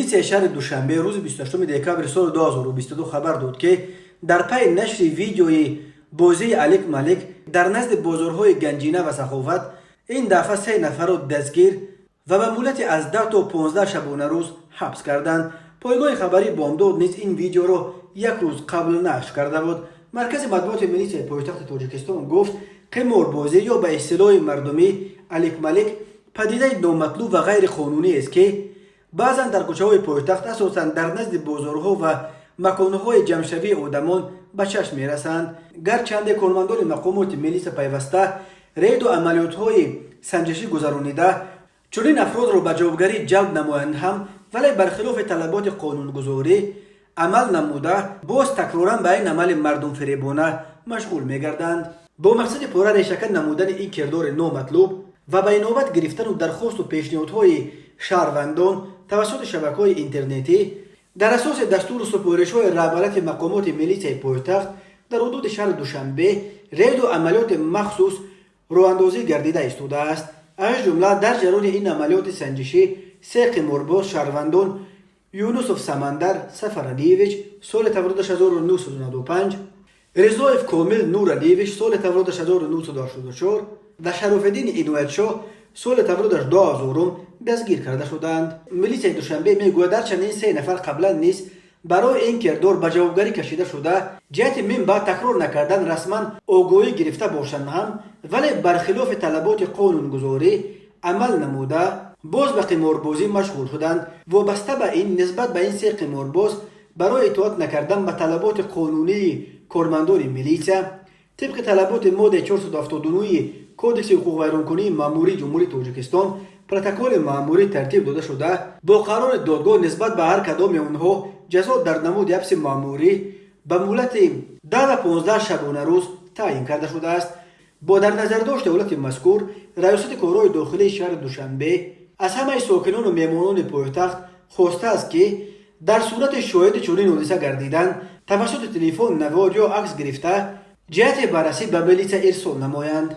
ملیسیای شهر دوشنبه روز 28 دکامبر سال 2022 خبر داد که در پی نشر ویدیوی بازی الیک مالک در نزد بازارهای گنجینه و سخاوت این دفعه 3 نفر را دستگیر و به مدت از 10 تا 15 شبانه روز حبس کردند. پایگاه خبری بامداد نیز این ویدیو را یک روز قبل نشر کرده بود. مرکز مطبوعات ملیسیای پایتخت تاجیکستان گفت قماربازی یا به اصطلاح مردمی الیک مالک پدیده نامطلوب و غیر قانونی است که بعضا در کوچه‌های پایتخت اساساً در نزد بازارها و مکان‌های جمع‌شوی آدمان به چشم می‌رسند. گرچند کارمندان مقامات ملیس پیوسته رید و عملیات‌های سنجشی گذرانیده چنین افراد را به جوابگری جلب نمایند هم، ولی برخلاف طلبات قانونگذاری عمل نموده باز تکرارا به این عمل مردم فریبانه مشغول می‌گردند. با مقصد پاره ریشه‌کن نمودن این کردار نامطلوب و به نوبت گرفتن و درخواست و پیشنهادهای شهروندان توسط شبکه‌های اینترنتی در اساس دستور و سپارش‌های رهبرت مقامات ملیسیای پایتخت در حدود شهر دوشنبه رید و عملیات مخصوص راه‌اندازی گردیده ایستاده است. از جمله در جریان این عملیات سنجشی 3 قمارباز شهروندان یونوسف سمندر سفرعلیویچ سال تولدش 1995، رضایف کامل نورعلیویچ سال تولدش 1984 و شراف‌الدین اینوایتشاه سال تولدش 2000 دستگیر کرده شدند. ملیسیای دوشنبه میگوید در چنین 3 نفر قبلا نیز برای این کردار به جوابگری کشیده شده، جهت من با تکرار نکردن رسما آگاهی گرفته باشند هم، ولی برخلاف طلبات قانونگذاری عمل نموده باز به قماربازی مشغول شدند. وابسته به این نسبت به این 3 قمارباز برای اطاعت نکردن به طلبات قانونی کارمندان ملیسا طبق طلبات ماده 479 کودکس حقوق ویرانکنی ماموری جمهوری تاجیکستان پروتکل ماموری ترتیب داده شده. با قرار دادگاه نسبت به هر کدام آنها جزا در نمود حبس ماموری به مهلت 10 و 15 شبانه روز تعیین کرده شده است. با در نظر داشت دولت مذکور ریاست کارهای داخلی شهر دوشنبه از همه ساکنان و مهمانان پایتخت خواسته است که در صورت شاهد چنین حادثه گردیدن توسط تلفن نوار یا عکس گرفته جهت بررسی به ملیسا ارسال نمایند.